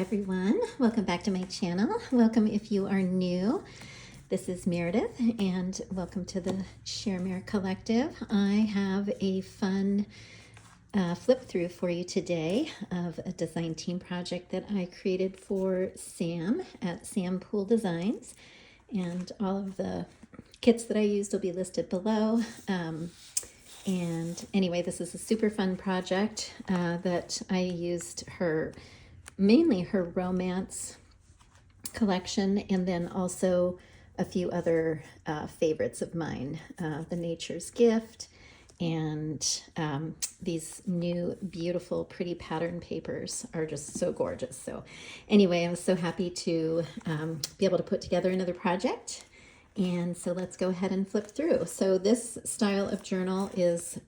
everyone. Welcome back to my channel. Welcome if you are new. This is Meredith and welcome to the Sharemare Collective. I have a fun flip through for you today of a design team project that I created for Sam at Sam Pool Designs. And all of the kits that I used will be listed below. And anyway, this is a super fun project that I used mainly her romance collection, and then also a few other favorites of mine, the Nature's Gift, and these new beautiful pretty pattern papers are just so gorgeous. So anyway, I was so happy to be able to put together another project. And so let's go ahead and flip through. So this style of journal is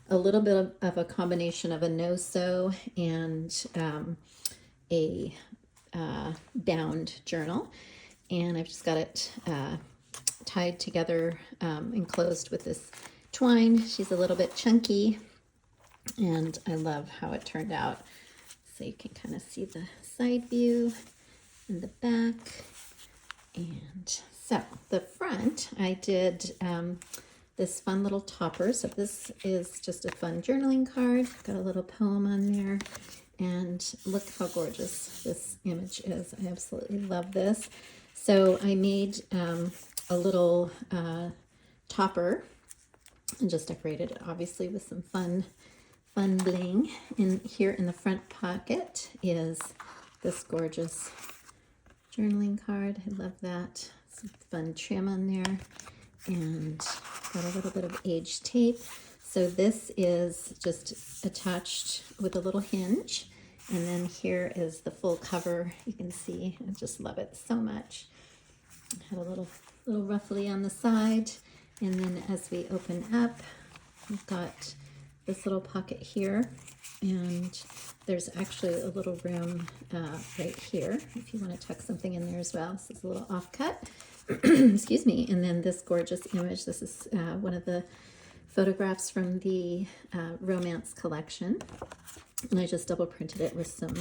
a little bit of a combination of a no-sew and a bound journal. And I've just got it tied together, enclosed with this twine. She's a little bit chunky, and I love how it turned out. So you can kind of see the side view and the back. And so the front, I did this fun little topper. So this is just a fun journaling card. Got a little poem on there. And look how gorgeous this image is. I absolutely love this. So I made a little topper and just decorated it obviously with some fun bling. And here in the front pocket is this gorgeous journaling card. I love that. Some fun trim on there, and got a little bit of age tape. So this is just attached with a little hinge, and then here is the full cover. You can see I just love it so much. I had a little ruffly on the side, and then as we open up, we've got this little pocket here, and there's actually a little room right here if you want to tuck something in there as well. This is a little offcut. Excuse me. And then this gorgeous image. This is one of the photographs from the romance collection, and I just double printed it with some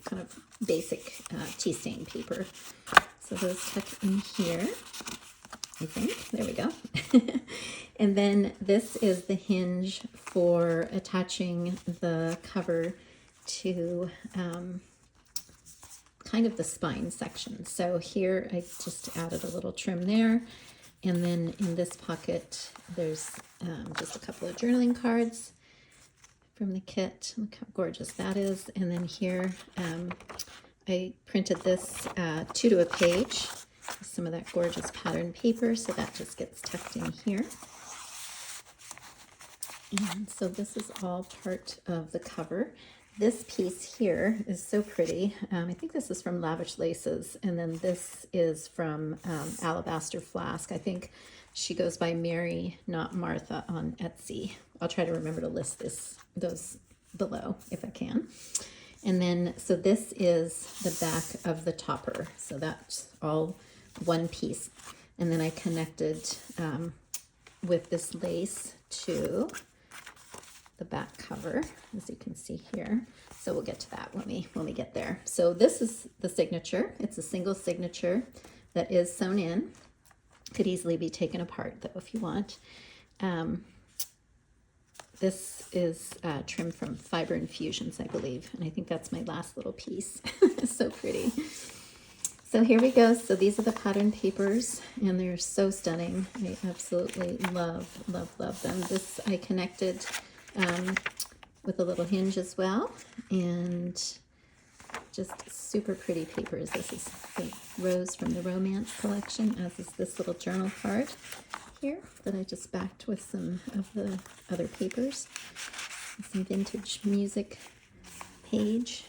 kind of basic tea stain paper. So those tuck in here, I think. There we go. And then this is the hinge for attaching the cover to kind of the spine section. So here I just added a little trim there. And then in this pocket, there's just a couple of journaling cards from the kit. Look how gorgeous that is. And then here, I printed this 2 to a page, with some of that gorgeous pattern paper. So that just gets tucked in here. And so this is all part of the cover. This piece here is so pretty. I think this is from Lavish Laces, and then this is from Alabaster Flask. I think she goes by Mary, not Martha, on Etsy. I'll try to remember to list those below if I can. And then, so this is the back of the topper. So that's all one piece. And then I connected with this lace to the back cover, as you can see here. So we'll get to that when we get there. So this is the signature. It's a single signature that is sewn in. Could easily be taken apart though if you want. This is trimmed from Fiber Infusions, I believe, and I think that's my last little piece. So pretty. So here we go. So these are the pattern papers, and they're so stunning. I absolutely love them. This I connected with a little hinge as well, and just super pretty papers. This is the Rose from the Romance collection, as is this little journal card here that I just backed with some of the other papers. Some vintage music page.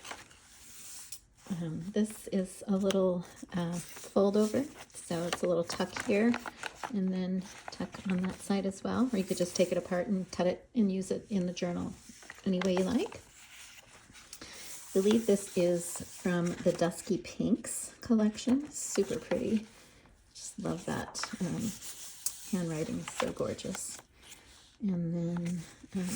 This is a little fold over, so it's a little tuck here and then tuck on that side as well, or you could just take it apart and cut it and use it in the journal any way you like. I believe this is from the Dusky Pinks collection. Super pretty. Just love that. Handwriting is so gorgeous. And then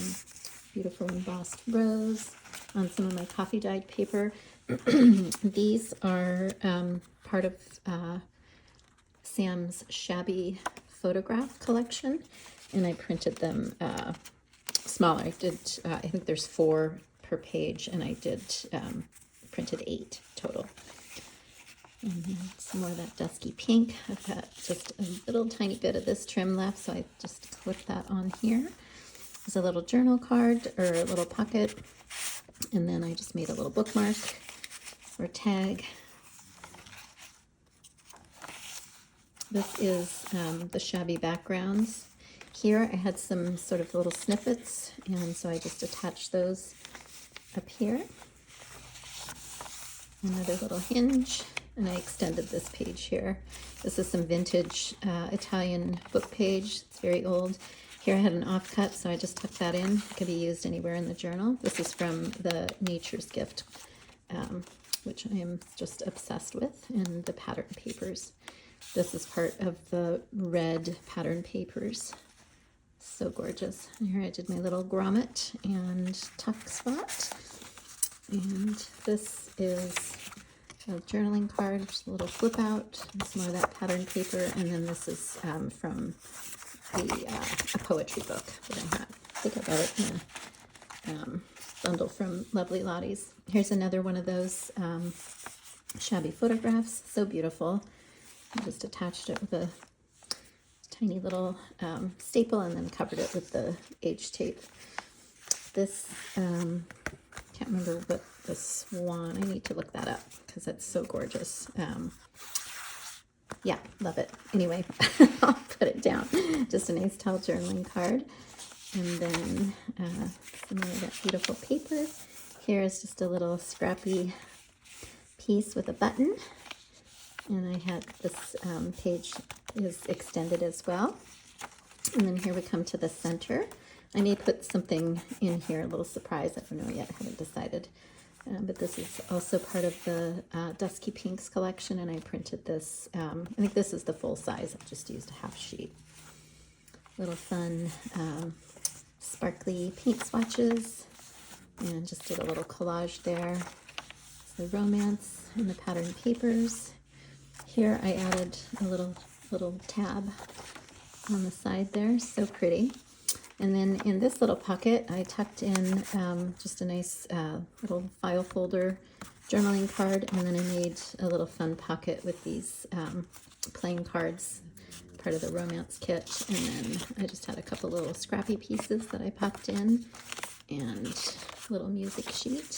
beautiful embossed rose on some of my coffee dyed paper. These are part of Sam's shabby photograph collection, and I printed them smaller. I did, I think there's 4 per page, and I did printed 8 total. And then some more of that dusky pink. I've got just a little tiny bit of this trim left, so I just clipped that on here. There's a little journal card, or a little pocket, and then I just made a little bookmark or tag. This is the shabby backgrounds. Here I had some sort of little snippets, and so I just attached those up here. Another little hinge, and I extended this page here. This is some vintage Italian book page. It's very old. Here I had an offcut, so I just tucked that in. It could be used anywhere in the journal. This is from the Nature's Gift, which I am just obsessed with, and the pattern papers. This is part of the red pattern papers. So gorgeous. And here I did my little grommet and tuck spot. And this is a journaling card, just a little flip out, and some more of that pattern paper. And then this is from a poetry book that I had. I think I got it in a bundle from Lovely Lottie's. Here's another one of those shabby photographs. So beautiful. I just attached it with a tiny little staple, and then covered it with the age tape. This, can't remember what the swan, I need to look that up because it's so gorgeous. Yeah, love it. Anyway, I'll put it down. Just a nice tall journaling card. And then some more of that beautiful paper. Here is just a little scrappy piece with a button. And I had this page is extended as well. And then here we come to the center. I may put something in here, a little surprise. I don't know yet, I haven't decided. But this is also part of the Dusky Pinks collection, and I printed this. I think this is the full size. I just used a half sheet. Little fun sparkly paint swatches, and just did a little collage there. The romance and the pattern papers. Here I added a little tab on the side there, so pretty. And then in this little pocket, I tucked in just a nice little file folder journaling card, and then I made a little fun pocket with these playing cards, part of the romance kit. And then I just had a couple little scrappy pieces that I popped in, and a little music sheet.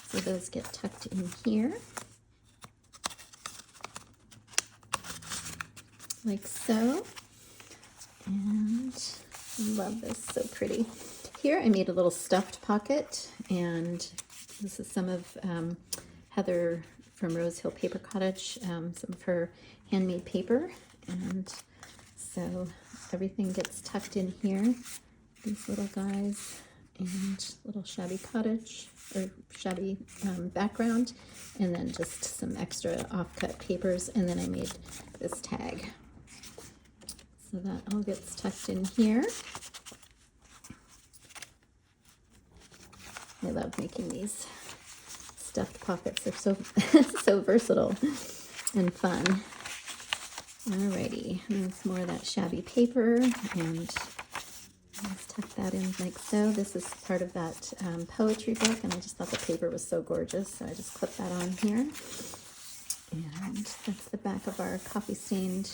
So those get tucked in here, like so. And love this, so pretty. Here I made a little stuffed pocket, and this is some of Heather from Rose Hill Paper Cottage, some of her handmade paper. And so everything gets tucked in here. These little guys, and little shabby cottage, or shabby background, and then just some extra offcut papers. And then I made this tag. So that all gets tucked in here. I love making these stuffed pockets. They're so so versatile and fun. Alrighty, and some more of that shabby paper, and let's tuck that in like so. This is part of that poetry book, and I just thought the paper was so gorgeous, so I just clipped that on here. And that's the back of our coffee stained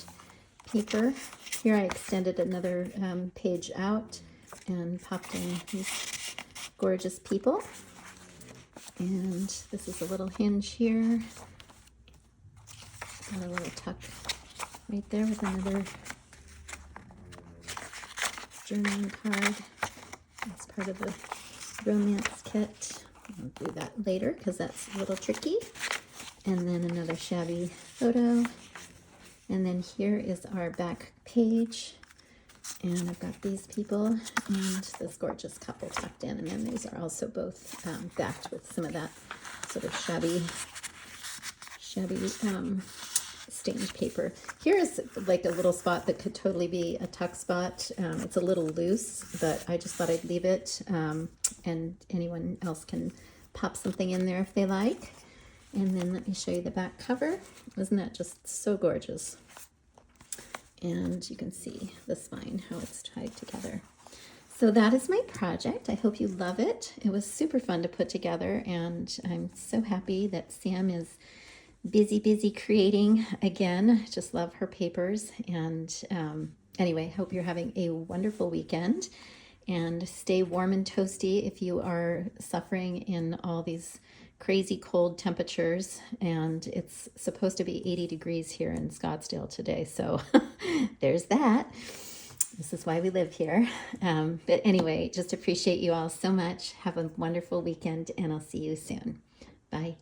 paper. Here I extended another page out and popped in these gorgeous people. And this is a little hinge here. Got a little tuck right there with another journaling card. That's part of the romance kit. I'll do that later because that's a little tricky. And then another shabby photo. And then here is our back page, and I've got these people and this gorgeous couple tucked in, and then these are also both backed with some of that sort of shabby stained paper. Here is like a little spot that could totally be a tuck spot. It's a little loose, but I just thought I'd leave it, and anyone else can pop something in there if they like. And then let me show you the back cover. Isn't that just so gorgeous? And you can see the spine, how it's tied together. So that is my project. I hope you love it. It was super fun to put together, and I'm so happy that Sam is busy creating again. Just love her papers. And anyway, hope you're having a wonderful weekend, and stay warm and toasty if you are suffering in all these crazy cold temperatures. And it's supposed to be 80 degrees here in Scottsdale today, so there's that. This is why we live here. But anyway, just appreciate you all so much. Have a wonderful weekend, and I'll see you soon. Bye.